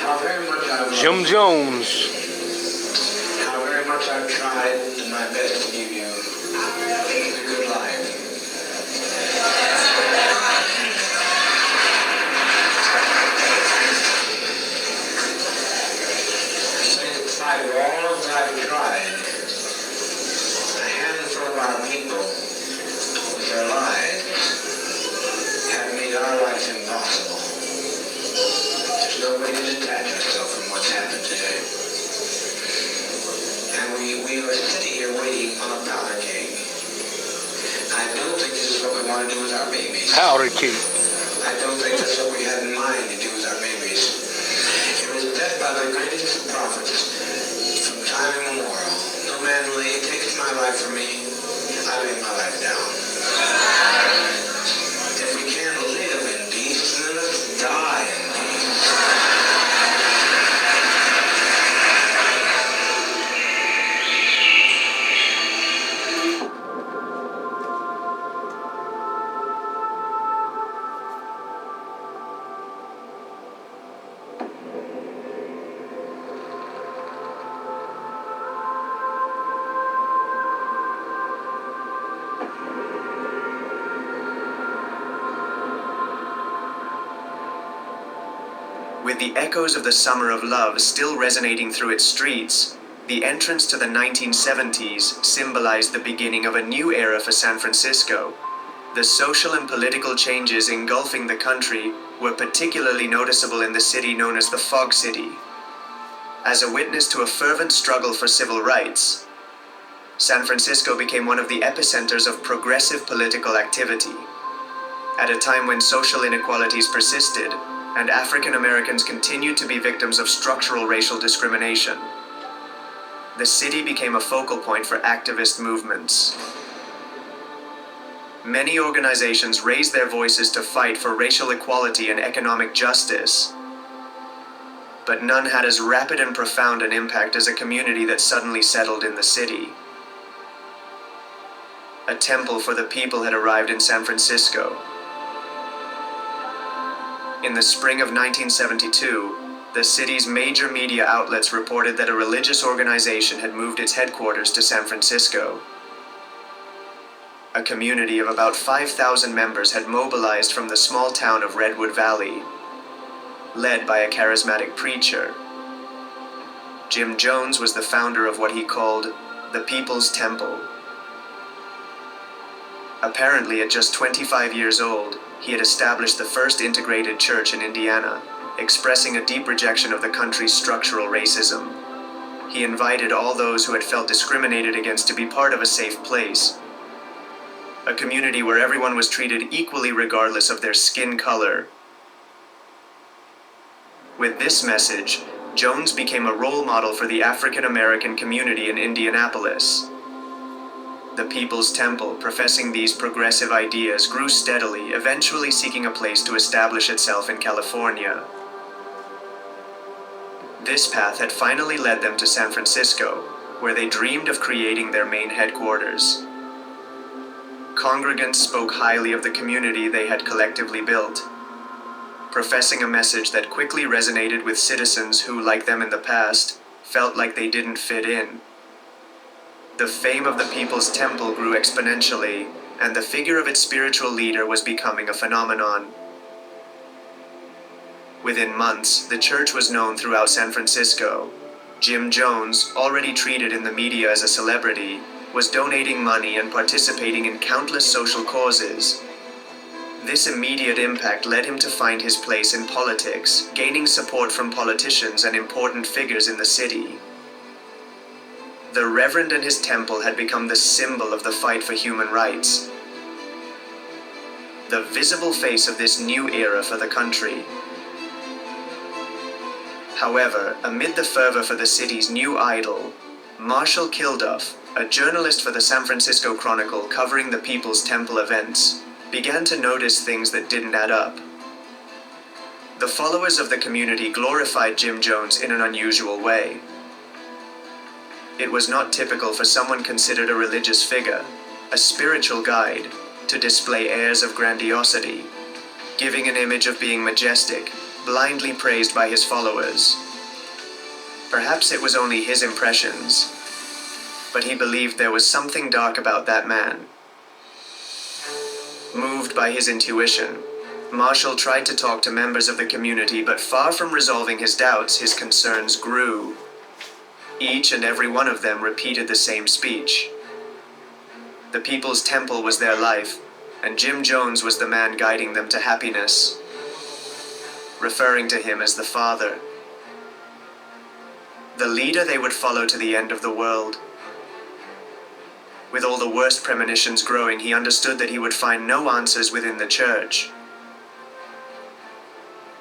How very much I've Jim Jones. How very much I've tried my best to give you the good life. In spite of all that I've tried, a handful of our people, with their lives, have made our life impossible. There's no way to detach ourselves from what's happened today. And we are sitting here waiting on a powder keg. I don't think this is what we want to do with our babies. Powder keg. I don't think that's what we had in mind to do with our babies. It was said by the greatest of prophets from time immemorial. No man takes my life from me, I lay my life down. If we can't live in peace, then let's die in peace. With the echoes of the Summer of Love still resonating through its streets, the entrance to the 1970s symbolized the beginning of a new era for San Francisco. The social and political changes engulfing the country were particularly noticeable in the city known as the Fog City. As a witness to a fervent struggle for civil rights, San Francisco became one of the epicenters of progressive political activity. At a time when social inequalities persisted, and African Americans continued to be victims of structural racial discrimination, the city became a focal point for activist movements. Many organizations raised their voices to fight for racial equality and economic justice, but none had as rapid and profound an impact as a community that suddenly settled in the city. A temple for the people had arrived in San Francisco. In the spring of 1972, the city's major media outlets reported that a religious organization had moved its headquarters to San Francisco. A community of about 5,000 members had mobilized from the small town of Redwood Valley, led by a charismatic preacher. Jim Jones was the founder of what he called the People's Temple. Apparently, at just 25 years old, he had established the first integrated church in Indiana, expressing a deep rejection of the country's structural racism. He invited all those who had felt discriminated against to be part of a safe place, a community where everyone was treated equally regardless of their skin color. With this message, Jones became a role model for the African American community in Indianapolis. The People's Temple, professing these progressive ideas, grew steadily, eventually seeking a place to establish itself in California. This path had finally led them to San Francisco, where they dreamed of creating their main headquarters. Congregants spoke highly of the community they had collectively built, professing a message that quickly resonated with citizens who, like them in the past, felt like they didn't fit in. The fame of the People's Temple grew exponentially, and the figure of its spiritual leader was becoming a phenomenon. Within months, the church was known throughout San Francisco. Jim Jones, already treated in the media as a celebrity, was donating money and participating in countless social causes. This immediate impact led him to find his place in politics, gaining support from politicians and important figures in the city. The Reverend and his temple had become the symbol of the fight for human rights, the visible face of this new era for the country. However, amid the fervor for the city's new idol, Marshall Kilduff, a journalist for the San Francisco Chronicle covering the People's Temple events, began to notice things that didn't add up. The followers of the community glorified Jim Jones in an unusual way. It was not typical for someone considered a religious figure, a spiritual guide, to display airs of grandiosity, giving an image of being majestic, blindly praised by his followers. Perhaps it was only his impressions, but he believed there was something dark about that man. Moved by his intuition, Marshall tried to talk to members of the community, but far from resolving his doubts, his concerns grew. Each and every one of them repeated the same speech. The People's Temple was their life, and Jim Jones was the man guiding them to happiness, referring to him as the Father, the leader they would follow to the end of the world. With all the worst premonitions growing, he understood that he would find no answers within the church,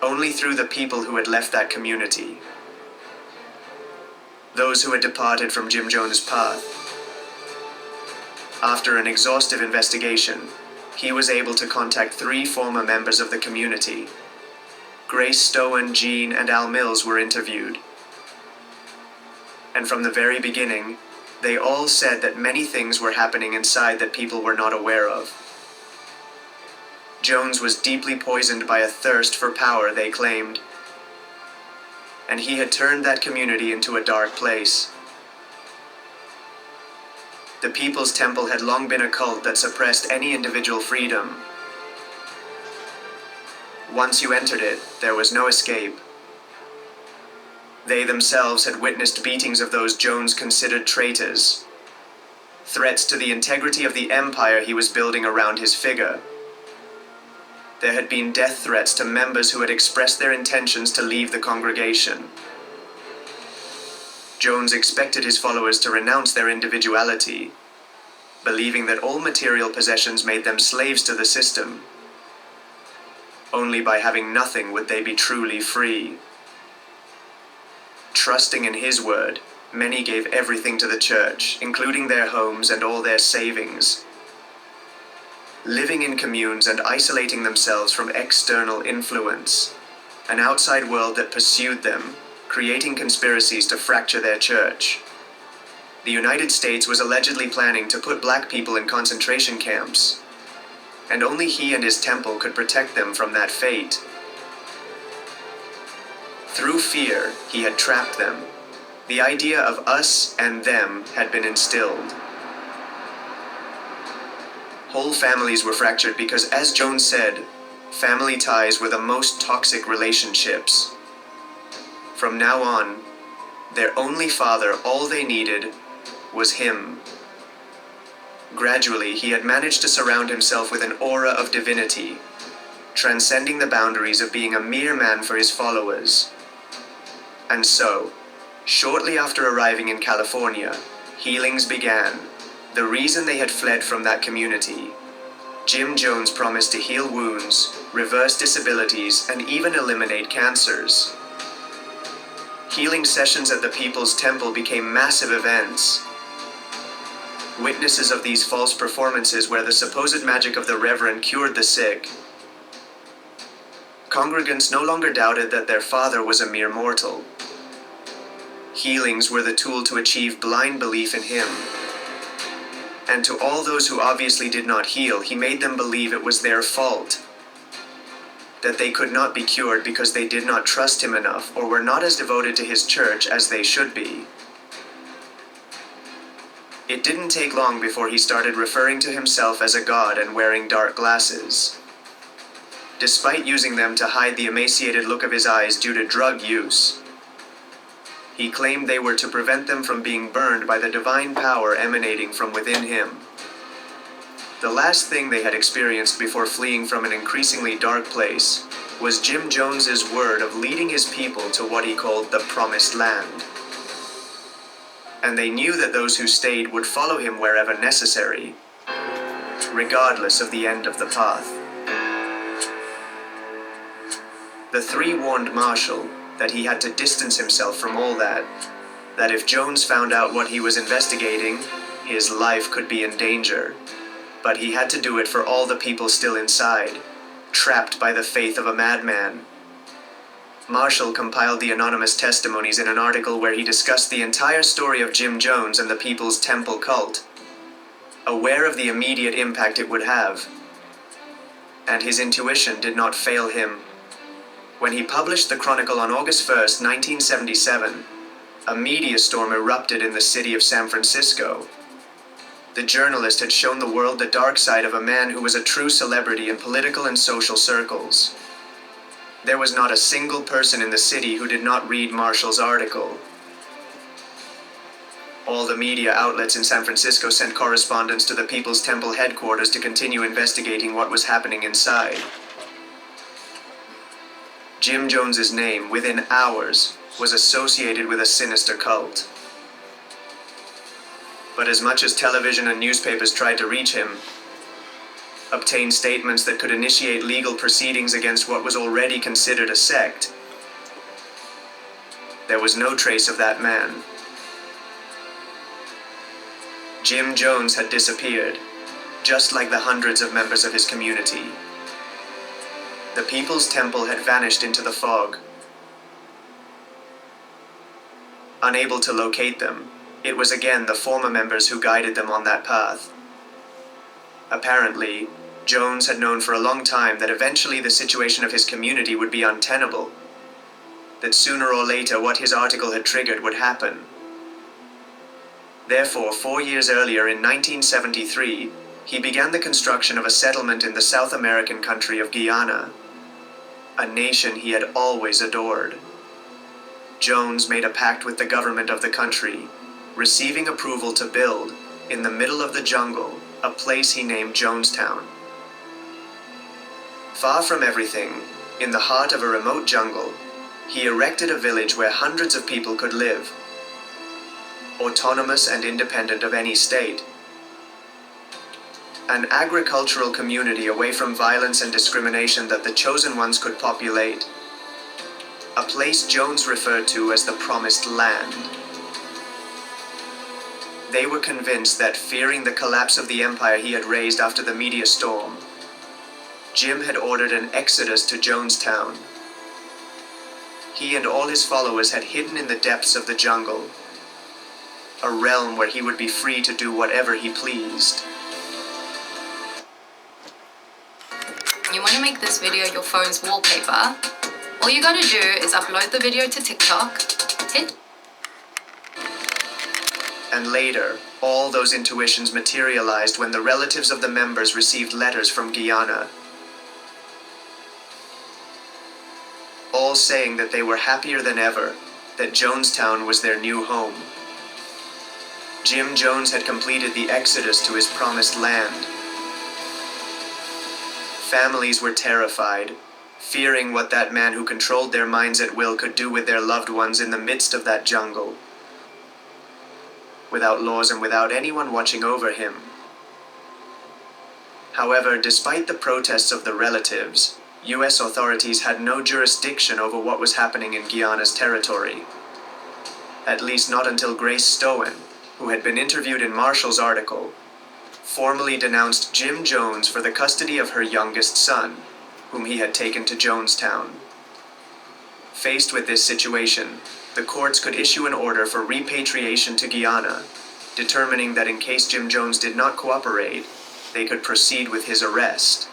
only through the people who had left that community, those who had departed from Jim Jones' path. After an exhaustive investigation, he was able to contact 3 former members of the community. Grace Stowen, Jean, and Al Mills were interviewed. And from the very beginning, they all said that many things were happening inside that people were not aware of. Jones was deeply poisoned by a thirst for power, they claimed, and he had turned that community into a dark place. The People's Temple had long been a cult that suppressed any individual freedom. Once you entered it, there was no escape. They themselves had witnessed beatings of those Jones considered traitors, threats to the integrity of the empire he was building around his figure. There had been death threats to members who had expressed their intentions to leave the congregation. Jones expected his followers to renounce their individuality, believing that all material possessions made them slaves to the system. Only by having nothing would they be truly free. Trusting in his word, many gave everything to the church, including their homes and all their savings, living in communes and isolating themselves from external influence, an outside world that pursued them, creating conspiracies to fracture their church. The United States was allegedly planning to put black people in concentration camps, and only he and his temple could protect them from that fate. Through fear, he had trapped them. The idea of us and them had been instilled. Whole families were fractured because, as Jones said, family ties were the most toxic relationships. From now on, their only father, all they needed, was him. Gradually, he had managed to surround himself with an aura of divinity, transcending the boundaries of being a mere man for his followers. And so, shortly after arriving in California, healings began. The reason they had fled from that community. Jim Jones promised to heal wounds, reverse disabilities, and even eliminate cancers. Healing sessions at the People's Temple became massive events. Witnesses of these false performances where the supposed magic of the Reverend cured the sick. Congregants no longer doubted that their father was a mere mortal. Healings were the tool to achieve blind belief in him. And to all those who obviously did not heal, he made them believe it was their fault, that they could not be cured because they did not trust him enough or were not as devoted to his church as they should be. It didn't take long before he started referring to himself as a god and wearing dark glasses. Despite using them to hide the emaciated look of his eyes due to drug use, he claimed they were to prevent them from being burned by the divine power emanating from within him. The last thing they had experienced before fleeing from an increasingly dark place was Jim Jones's word of leading his people to what he called the Promised Land. And they knew that those who stayed would follow him wherever necessary, regardless of the end of the path. The 3 warned Marshall that he had to distance himself from all that if Jones found out what he was investigating, his life could be in danger. But he had to do it for all the people still inside, trapped by the faith of a madman. Marshall compiled the anonymous testimonies in an article where he discussed the entire story of Jim Jones and the People's Temple cult, aware of the immediate impact it would have. And his intuition did not fail him. When he published the Chronicle on August 1st, 1977, a media storm erupted in the city of San Francisco. The journalist had shown the world the dark side of a man who was a true celebrity in political and social circles. There was not a single person in the city who did not read Marshall's article. All the media outlets in San Francisco sent correspondents to the People's Temple headquarters to continue investigating what was happening inside. Jim Jones's name, within hours, was associated with a sinister cult. But as much as television and newspapers tried to reach him, obtain statements that could initiate legal proceedings against what was already considered a sect, there was no trace of that man. Jim Jones had disappeared, just like the hundreds of members of his community. The People's Temple had vanished into the fog. Unable to locate them, it was again the former members who guided them on that path. Apparently, Jones had known for a long time that eventually the situation of his community would be untenable, that sooner or later what his article had triggered would happen. Therefore, 4 years earlier in 1973, he began the construction of a settlement in the South American country of Guyana, a nation he had always adored. Jones made a pact with the government of the country, receiving approval to build, in the middle of the jungle, a place he named Jonestown. Far from everything, in the heart of a remote jungle, he erected a village where hundreds of people could live, autonomous and independent of any state. An agricultural community away from violence and discrimination that the chosen ones could populate. A place Jones referred to as the Promised Land. They were convinced that, fearing the collapse of the empire he had raised after the media storm, Jim had ordered an exodus to Jonestown. He and all his followers had hidden in the depths of the jungle, a realm where he would be free to do whatever he pleased. You want to make this video your phone's wallpaper? All you gotta do is upload the video to TikTok, And later, all those intuitions materialized when the relatives of the members received letters from Guyana, all saying that they were happier than ever, that Jonestown was their new home. Jim Jones had completed the exodus to his promised land. Families were terrified, fearing what that man who controlled their minds at will could do with their loved ones in the midst of that jungle, without laws and without anyone watching over him. However, despite the protests of the relatives, U.S. authorities had no jurisdiction over what was happening in Guyana's territory. At least not until Grace Stowen, who had been interviewed in Marshall's article, formally denounced Jim Jones for the custody of her youngest son, whom he had taken to Jonestown. Faced with this situation, the courts could issue an order for repatriation to Guyana, determining that in case Jim Jones did not cooperate, they could proceed with his arrest.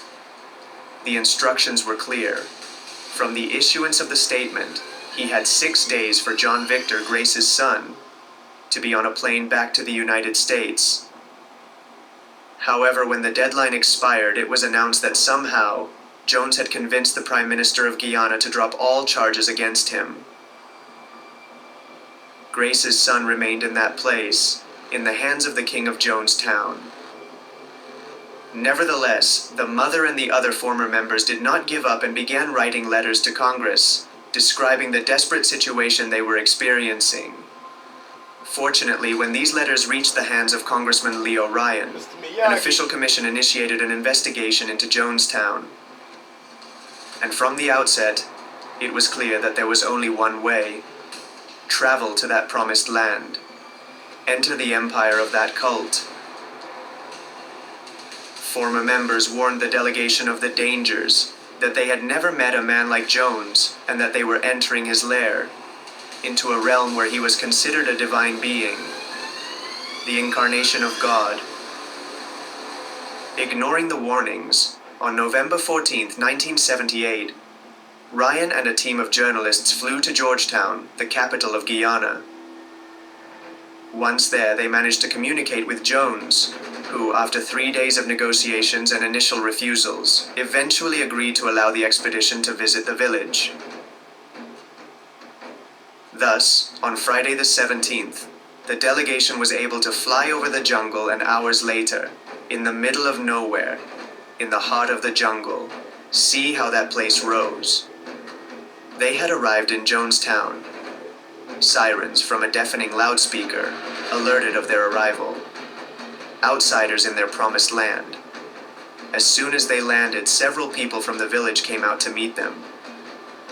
The instructions were clear. From the issuance of the statement, he had 6 days for John Victor, Grace's son, to be on a plane back to the United States. However, when the deadline expired, it was announced that somehow Jones had convinced the Prime Minister of Guyana to drop all charges against him. Grace's son remained in that place, in the hands of the King of Jonestown. Nevertheless, the mother and the other former members did not give up and began writing letters to Congress, describing the desperate situation they were experiencing. Fortunately, when these letters reached the hands of Congressman Leo Ryan, an official commission initiated an investigation into Jonestown. And from the outset, it was clear that there was only one way: travel to that promised land, enter the empire of that cult. Former members warned the delegation of the dangers, that they had never met a man like Jones, and that they were entering his lair, into a realm where he was considered a divine being, the incarnation of God. Ignoring the warnings, on November 14, 1978, Ryan and a team of journalists flew to Georgetown, the capital of Guyana. Once there, they managed to communicate with Jones, who, after 3 days of negotiations and initial refusals, eventually agreed to allow the expedition to visit the village. Thus, on Friday the 17th, the delegation was able to fly over the jungle, and hours later, in the middle of nowhere, in the heart of the jungle, see how that place rose. They had arrived in Jonestown. Sirens from a deafening loudspeaker alerted of their arrival. Outsiders in their promised land. As soon as they landed, several people from the village came out to meet them.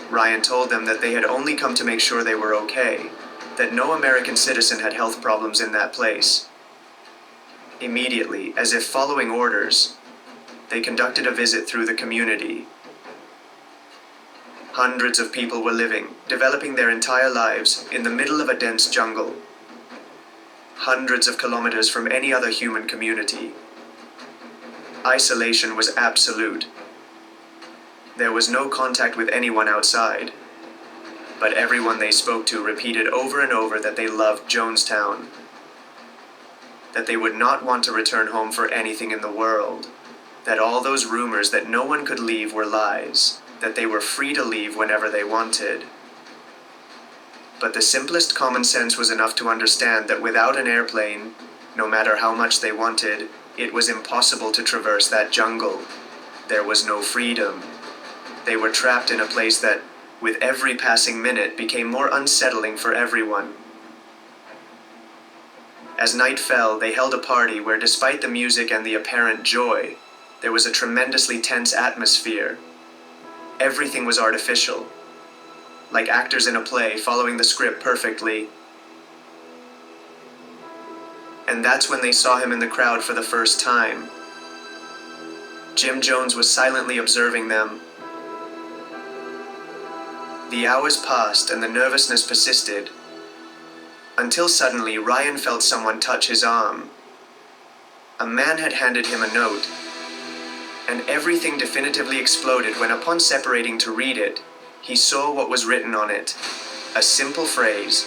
Ryan told them that they had only come to make sure they were okay, that no American citizen had health problems in that place. Immediately, as if following orders, they conducted a visit through the community. Hundreds of people were living, developing their entire lives in the middle of a dense jungle. Hundreds of kilometers from any other human community. Isolation was absolute. There was no contact with anyone outside. But everyone they spoke to repeated over and over that they loved Jonestown. That they would not want to return home for anything in the world. That all those rumors that no one could leave were lies. That they were free to leave whenever they wanted. But the simplest common sense was enough to understand that without an airplane, no matter how much they wanted, it was impossible to traverse that jungle. There was no freedom. They were trapped in a place that, with every passing minute, became more unsettling for everyone. As night fell, they held a party where, despite the music and the apparent joy, there was a tremendously tense atmosphere. Everything was artificial, like actors in a play following the script perfectly. And that's when they saw him in the crowd for the first time. Jim Jones was silently observing them. The hours passed and the nervousness persisted, until suddenly Ryan felt someone touch his arm. A man had handed him a note, and everything definitively exploded when, upon separating to read it, he saw what was written on it. A simple phrase: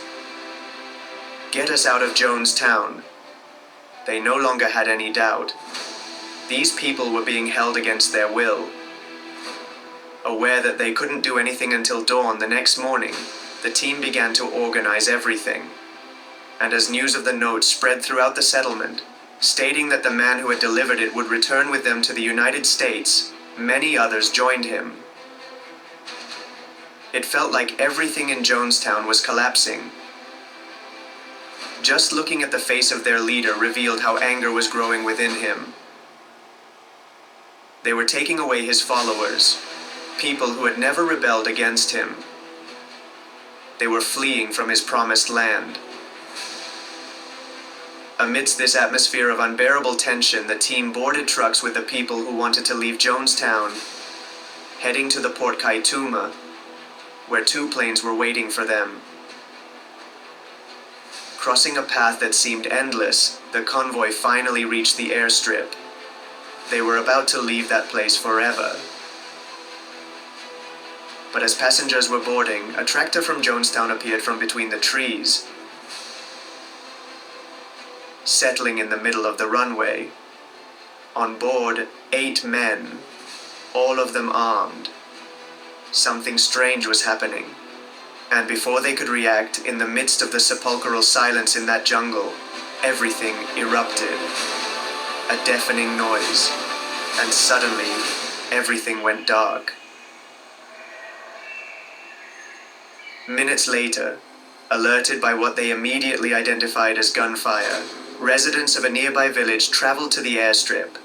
"Get us out of Jonestown." They no longer had any doubt. These people were being held against their will. Aware that they couldn't do anything until dawn the next morning, the team began to organize everything. And as news of the note spread throughout the settlement, stating that the man who had delivered it would return with them to the United States, many others joined him. It felt like everything in Jonestown was collapsing. Just looking at the face of their leader revealed how anger was growing within him. They were taking away his followers, people who had never rebelled against him. They were fleeing from his promised land. Amidst this atmosphere of unbearable tension, the team boarded trucks with the people who wanted to leave Jonestown, heading to the Port Kaituma, where 2 planes were waiting for them. Crossing a path that seemed endless, the convoy finally reached the airstrip. They were about to leave that place forever. But as passengers were boarding, a tractor from Jonestown appeared from between the trees, settling in the middle of the runway. On board, 8 men, all of them armed. Something strange was happening, and before they could react, in the midst of the sepulchral silence in that jungle, everything erupted. A deafening noise, and suddenly, everything went dark. Minutes later, alerted by what they immediately identified as gunfire, residents of a nearby village traveled to the airstrip,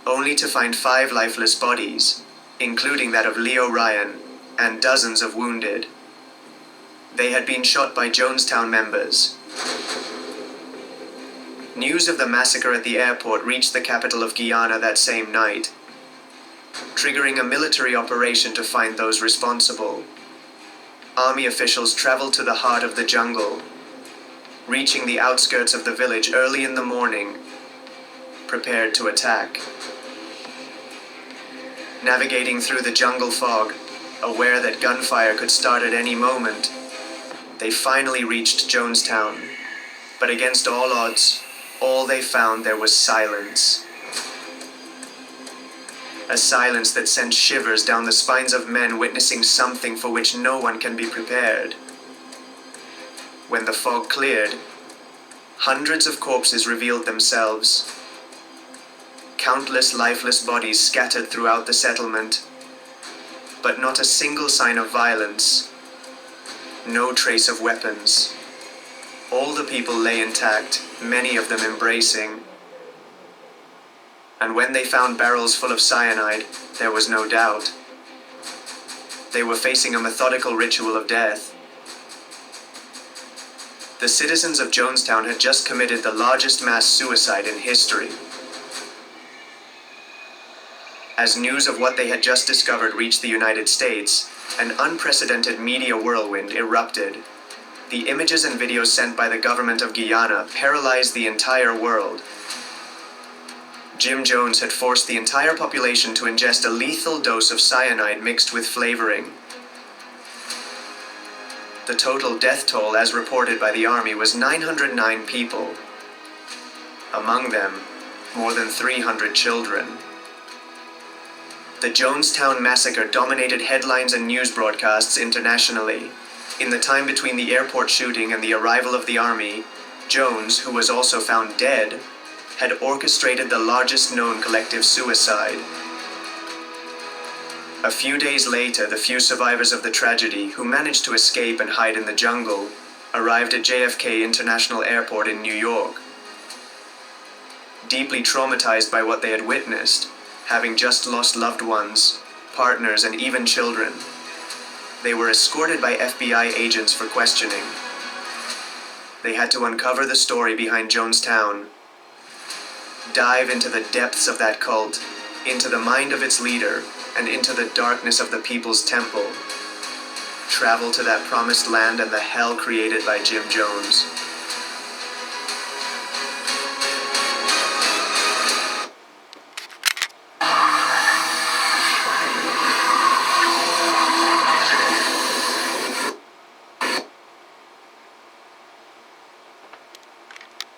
only to find 5 lifeless bodies, including that of Leo Ryan, and dozens of wounded. They had been shot by Jonestown members. News of the massacre at the airport reached the capital of Guyana that same night, triggering a military operation to find those responsible. Army officials traveled to the heart of the jungle, reaching the outskirts of the village early in the morning, prepared to attack. Navigating through the jungle fog, Aware that gunfire could start at any moment, they finally reached Jonestown. But against all odds, all they found there was silence. A silence that sent shivers down the spines of men witnessing something for which no one can be prepared. When the fog cleared, hundreds of corpses revealed themselves. Countless lifeless bodies scattered throughout the settlement, but not a single sign of violence, no trace of weapons. All the people lay intact, many of them embracing. And when they found barrels full of cyanide, there was no doubt. They were facing a methodical ritual of death. The citizens of Jonestown had just committed the largest mass suicide in history. As news of what they had just discovered reached the United States, an unprecedented media whirlwind erupted. The images and videos sent by the government of Guyana paralyzed the entire world. Jim Jones had forced the entire population to ingest a lethal dose of cyanide mixed with flavoring. The total death toll, as reported by the Army, was 909 people. Among them, more than 300 children. The Jonestown Massacre dominated headlines and news broadcasts internationally. In the time between the airport shooting and the arrival of the Army, Jones, who was also found dead, had orchestrated the largest known collective suicide. A few days later, the few survivors of the tragedy, who managed to escape and hide in the jungle, arrived at JFK International Airport in New York. Deeply traumatized by what they had witnessed, having just lost loved ones, partners, and even children, they were escorted by FBI agents for questioning. They had to uncover the story behind Jonestown, dive into the depths of that cult, into the mind of its leader, and into the darkness of the People's Temple. Travel to that promised land and the hell created by Jim Jones.